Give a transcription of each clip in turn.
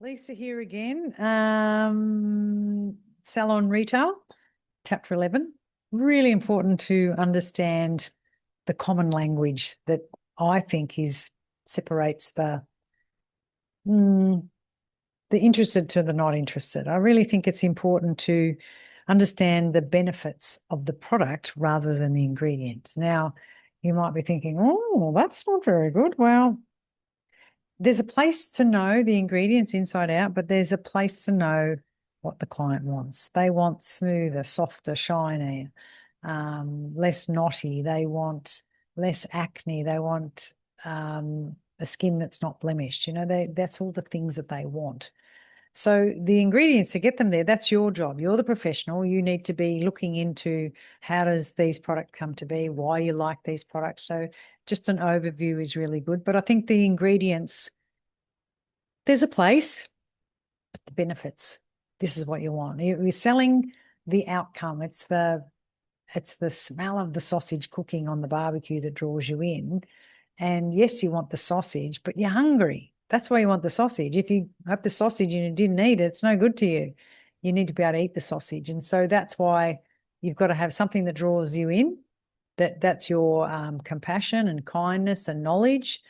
Lisa here again. Salon Retail, Chapter 11. Really important to understand the common language that I think separates the interested to the not interested. I really think it's important to understand the benefits of the product rather than the ingredients. Now, you might be thinking, oh, that's not very good. Well, there's a place to know the ingredients inside out, but there's a place to know what the client wants. They want smoother, softer, shinier, less knotty. They want less acne. They want a skin that's not blemished. That's all the things that they want. So the ingredients to get them there, that's your job. You're the professional. You need to be looking into how does these products come to be, why you like these products. So just an overview is really good. But I think the ingredients, there's a place, but the benefits, this is what you want. You're selling the outcome. It's the smell of the sausage cooking on the barbecue that draws you in. And yes, you want the sausage, but you're hungry. That's why you want the sausage. If you have the sausage and you didn't eat it, it's no good to you. You need to be able to eat the sausage. And so that's why you've got to have something that draws you in. That's your compassion and kindness and knowledge.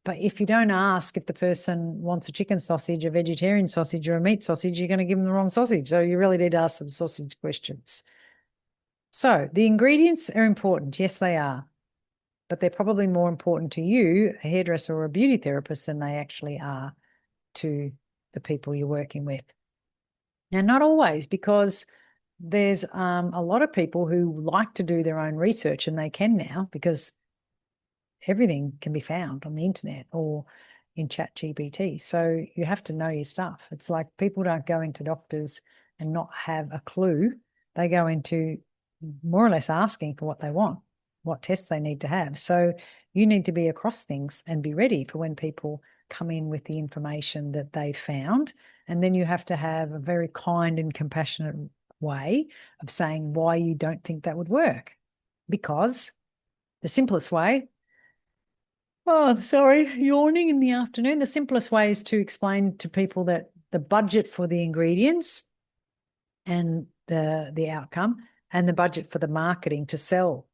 But if you don't ask if the person wants a chicken sausage, a vegetarian sausage, or a meat sausage, you're going to give them the wrong sausage. So you really need to ask some sausage questions. So the ingredients are important. Yes, they are. But they're probably more important to you, a hairdresser or a beauty therapist, than they actually are to the people you're working with. Now, not always, because there's a lot of people who like to do their own research, and they can now because everything can be found on the internet or in ChatGPT. So you have to know your stuff. It's like people don't go into doctors and not have a clue. They go into more or less asking for what they want, what tests they need to have. So you need to be across things and be ready for when people come in with the information that they found. And then you have to have a very kind and compassionate way of saying why you don't think that would work. Because the simplest way, oh, sorry, yawning in the afternoon. The simplest way is to explain to people that the budget for the ingredients and the outcome and the budget for the marketing to sell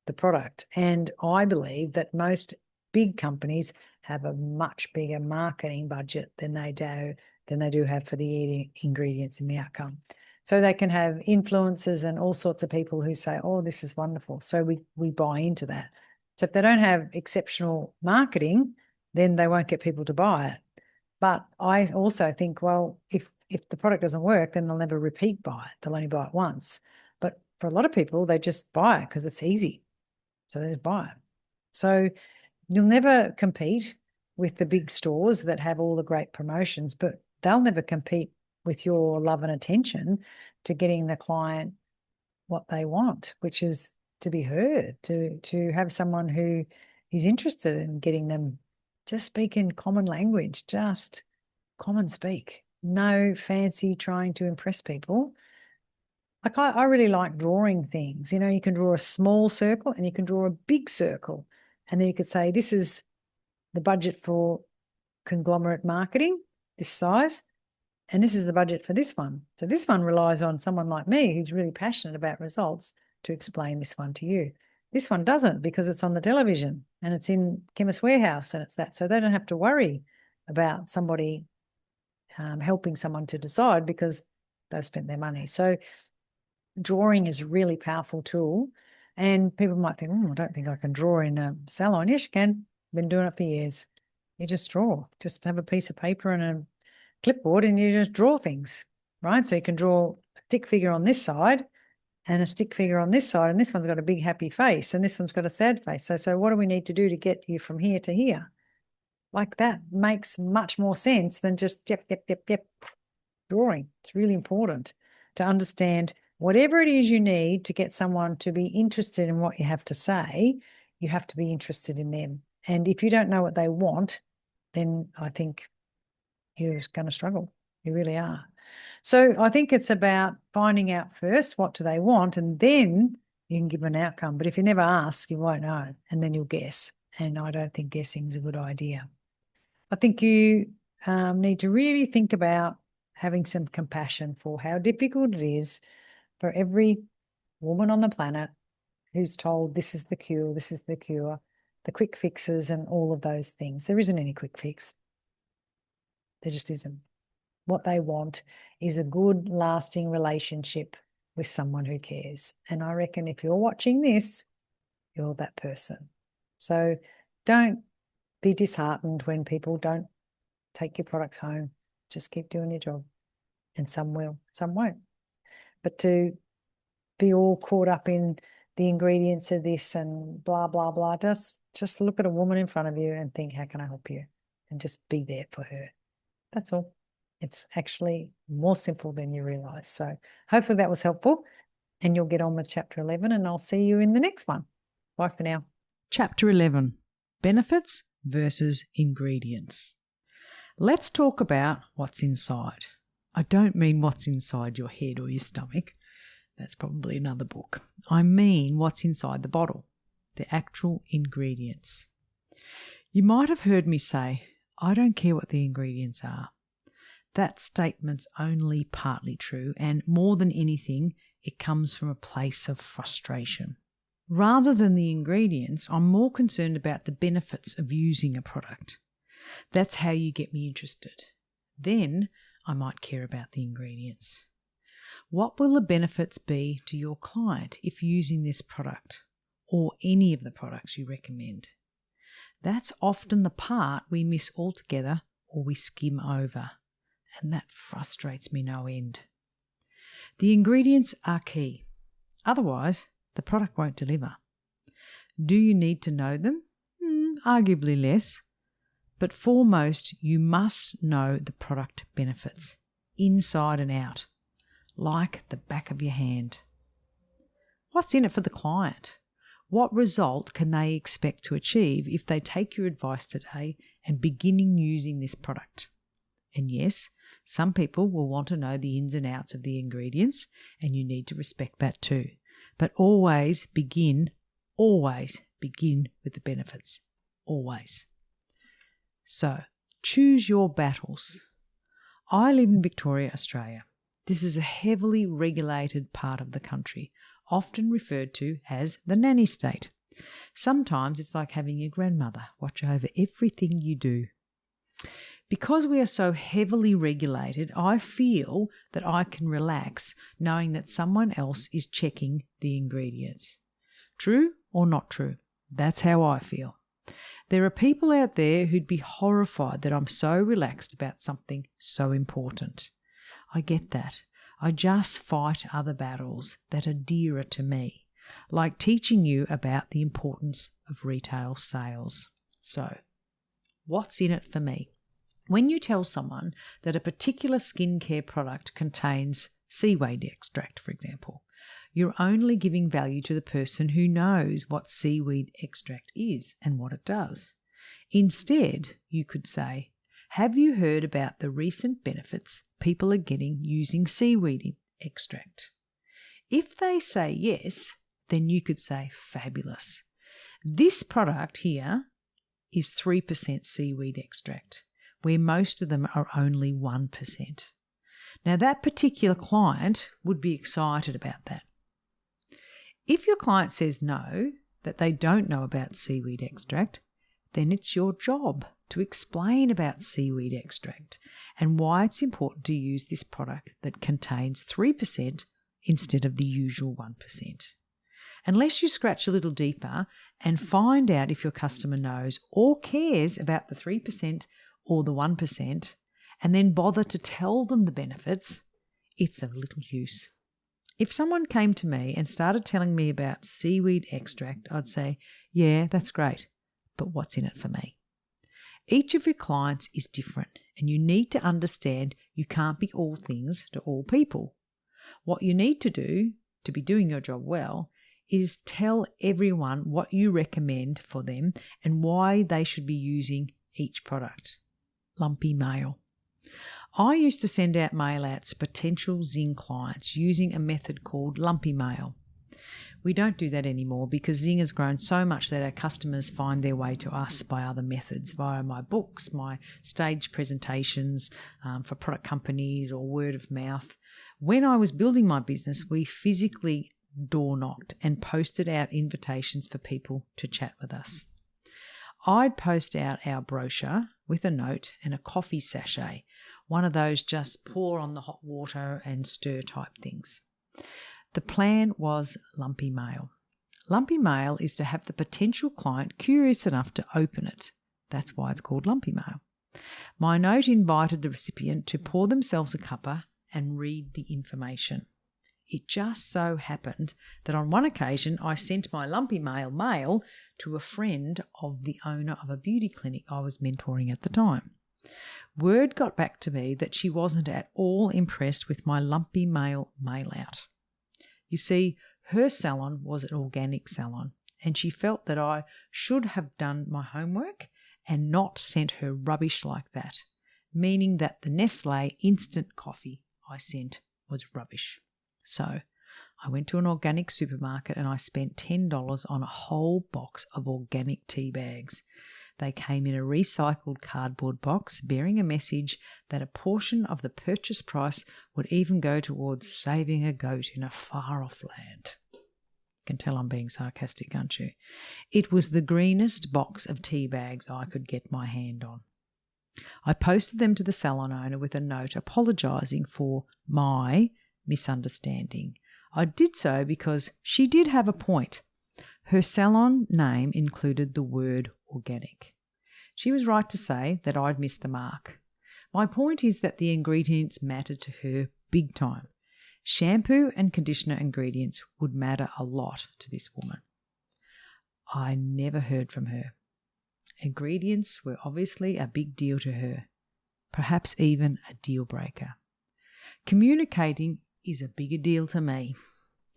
the product. And I believe that most big companies have a much bigger marketing budget than they do have for the ingredients in the outcome. So they can have influencers and all sorts of people who say, oh, this is wonderful. So we buy into that. So if they don't have exceptional marketing, then they won't get people to buy it. But I also think, well, if the product doesn't work, then they'll never repeat buy it. They'll only buy it once. But for a lot of people, they just buy it because it's easy. So they just buy it. So you'll never compete with the big stores that have all the great promotions, but they'll never compete with your love and attention to getting the client what they want, which is to be heard, to have someone who is interested in getting them. Just speak in common language, just common speak. No fancy trying to impress people. Like I really like drawing things. You can draw a small circle and you can draw a big circle. And then you could say, this is the budget for conglomerate marketing, this size, and this is the budget for this one. So this one relies on someone like me who's really passionate about results to explain this one to you. This one doesn't because it's on the television and it's in Chemist Warehouse and it's that. So they don't have to worry about somebody helping someone to decide because they've spent their money. So drawing is a really powerful tool. And people might think, I don't think I can draw in a salon. Yes, you can. Been doing it for years. You just draw. Just have a piece of paper and a clipboard and you just draw things, right? So you can draw a stick figure on this side and a stick figure on this side, and this one's got a big happy face and this one's got a sad face. So what do we need to do to get you from here to here? Like that makes much more sense than just yep, drawing. It's really important to understand whatever it is you need to get someone to be interested in what you have to say, you have to be interested in them. And if you don't know what they want, then I think you're going to struggle. You really are. So I think it's about finding out first what do they want, and then you can give an outcome. But if you never ask, you won't know, and then you'll guess. And I don't think guessing is a good idea. I think you need to really think about having some compassion for how difficult it is for every woman on the planet who's told this is the cure, the quick fixes and all of those things. There isn't any quick fix. There just isn't. What they want is a good, lasting relationship with someone who cares. And I reckon if you're watching this, you're that person. So don't be disheartened when people don't take your products home. Just keep doing your job. And some will, some won't. But to be all caught up in the ingredients of this and blah, blah, blah, just look at a woman in front of you and think, how can I help you? And just be there for her. That's all. It's actually more simple than you realise. So hopefully that was helpful, and you'll get on with Chapter 11, and I'll see you in the next one. Bye for now. Chapter 11, Benefits versus Ingredients. Let's talk about what's inside. I don't mean what's inside your head or your stomach. That's probably another book. I mean what's inside the bottle, the actual ingredients. You might have heard me say, I don't care what the ingredients are. That statement's only partly true, and more than anything, it comes from a place of frustration. Rather than the ingredients, I'm more concerned about the benefits of using a product. That's how you get me interested. Then I might care about the ingredients. What will the benefits be to your client if using this product or any of the products you recommend? That's often the part we miss altogether or we skim over, and that frustrates me no end. The ingredients are key. Otherwise, the product won't deliver. Do you need to know them? Arguably less. But foremost, you must know the product benefits, inside and out, like the back of your hand. What's in it for the client? What result can they expect to achieve if they take your advice today and begin using this product? And yes, some people will want to know the ins and outs of the ingredients, and you need to respect that too. But always begin with the benefits. Always. So, choose your battles. I live in Victoria, Australia. This is a heavily regulated part of the country, often referred to as the nanny state. Sometimes it's like having your grandmother watch over everything you do. Because we are so heavily regulated, I feel that I can relax knowing that someone else is checking the ingredients. True or not true? That's how I feel. There are people out there who'd be horrified that I'm so relaxed about something so important. I get that. I just fight other battles that are dearer to me, like teaching you about the importance of retail sales. So, what's in it for me? When you tell someone that a particular skincare product contains seaweed extract, for example, you're only giving value to the person who knows what seaweed extract is and what it does. Instead, you could say, have you heard about the recent benefits people are getting using seaweed extract? If they say yes, then you could say, fabulous. This product here is 3% seaweed extract, where most of them are only 1%. Now, that particular client would be excited about that. If your client says no, that they don't know about seaweed extract, then it's your job to explain about seaweed extract and why it's important to use this product that contains 3% instead of the usual 1%. Unless you scratch a little deeper and find out if your customer knows or cares about the 3% or the 1%, and then bother to tell them the benefits, it's of little use. If someone came to me and started telling me about seaweed extract, I'd say, yeah, that's great, but what's in it for me? Each of your clients is different, and you need to understand you can't be all things to all people. What you need to do to be doing your job well is tell everyone what you recommend for them and why they should be using each product. Lumpy mail. I used to send out mail outs to potential Zing clients using a method called lumpy mail. We don't do that anymore because Zing has grown so much that our customers find their way to us by other methods, via my books, my stage presentations for product companies, or word of mouth. When I was building my business, we physically door knocked and posted out invitations for people to chat with us. I'd post out our brochure with a note and a coffee sachet, one of those just pour on the hot water and stir type things. The plan was lumpy mail. Lumpy mail is to have the potential client curious enough to open it. That's why it's called lumpy mail. My note invited the recipient to pour themselves a cuppa and read the information. It just so happened that on one occasion I sent my lumpy mail to a friend of the owner of a beauty clinic I was mentoring at the time. Word got back to me that she wasn't at all impressed with my lumpy mail out. You see, her salon was an organic salon, and she felt that I should have done my homework and not sent her rubbish like that, meaning that the Nestle instant coffee I sent was rubbish. So I went to an organic supermarket and I spent $10 on a whole box of organic tea bags. They came in a recycled cardboard box bearing a message that a portion of the purchase price would even go towards saving a goat in a far-off land. You can tell I'm being sarcastic, can't you? It was the greenest box of tea bags I could get my hand on. I posted them to the salon owner with a note apologising for my misunderstanding. I did so because she did have a point. Her salon name included the word organic. She was right to say that I'd missed the mark. My point is that the ingredients mattered to her big time. Shampoo and conditioner ingredients would matter a lot to this woman. I never heard from her. Ingredients were obviously a big deal to her, perhaps even a deal breaker. Communicating is a bigger deal to me.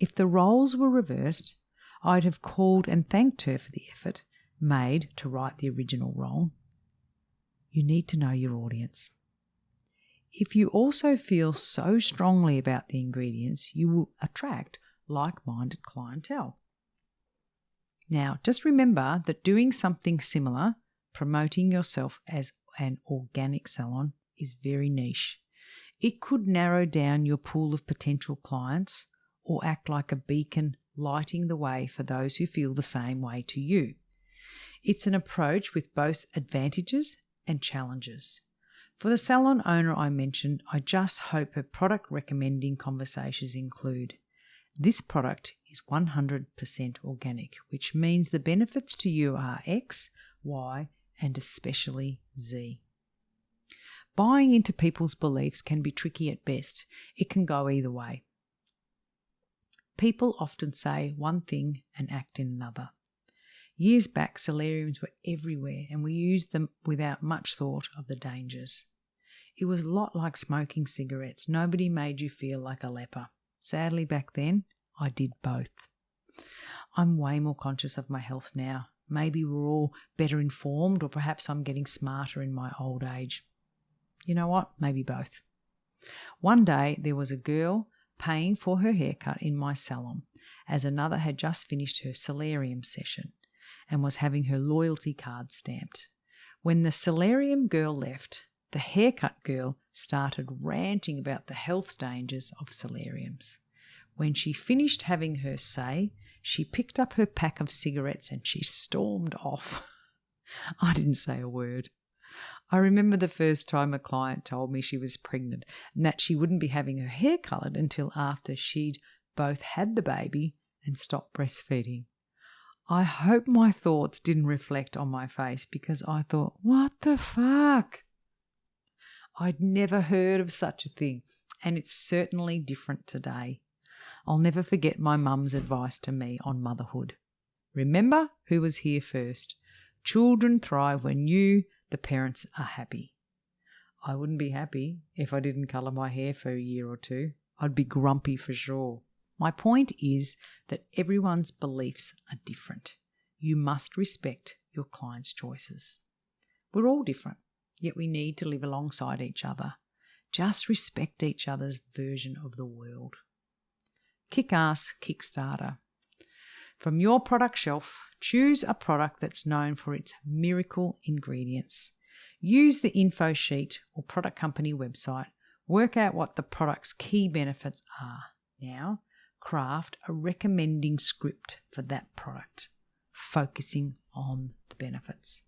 If the roles were reversed, I'd have called and thanked her for the effort made to right the original wrong. You need to know your audience. If you also feel so strongly about the ingredients, you will attract like-minded clientele. Now, just remember that doing something similar, promoting yourself as an organic salon, is very niche. It could narrow down your pool of potential clients or act like a beacon lighting the way for those who feel the same way to you. It's an approach with both advantages and challenges. For the salon owner I mentioned, I just hope her product recommending conversations include: this product is 100% organic, which means the benefits to you are X, Y, and especially Z. Buying into people's beliefs can be tricky at best. It can go either way. People often say one thing and act in another. Years back, solariums were everywhere and we used them without much thought of the dangers. It was a lot like smoking cigarettes. Nobody made you feel like a leper. Sadly, back then, I did both. I'm way more conscious of my health now. Maybe we're all better informed, or perhaps I'm getting smarter in my old age. You know what? Maybe both. One day, there was a girl paying for her haircut in my salon, as another had just finished her solarium session and was having her loyalty card stamped. When the solarium girl left, the haircut girl started ranting about the health dangers of solariums. When she finished having her say, she picked up her pack of cigarettes and she stormed off. I didn't say a word. I remember the first time a client told me she was pregnant and that she wouldn't be having her hair coloured until after she'd both had the baby and stopped breastfeeding. I hope my thoughts didn't reflect on my face, because I thought, what the fuck? I'd never heard of such a thing, and it's certainly different today. I'll never forget my mum's advice to me on motherhood. Remember who was here first. Children thrive when you, the parents, are happy. I wouldn't be happy if I didn't colour my hair for a year or two. I'd be grumpy for sure. My point is that everyone's beliefs are different. You must respect your client's choices. We're all different, yet we need to live alongside each other. Just respect each other's version of the world. Kick-ass Kickstarter. From your product shelf, choose a product that's known for its miracle ingredients. Use the info sheet or product company website. Work out what the product's key benefits are. Now, craft a recommending script for that product, focusing on the benefits.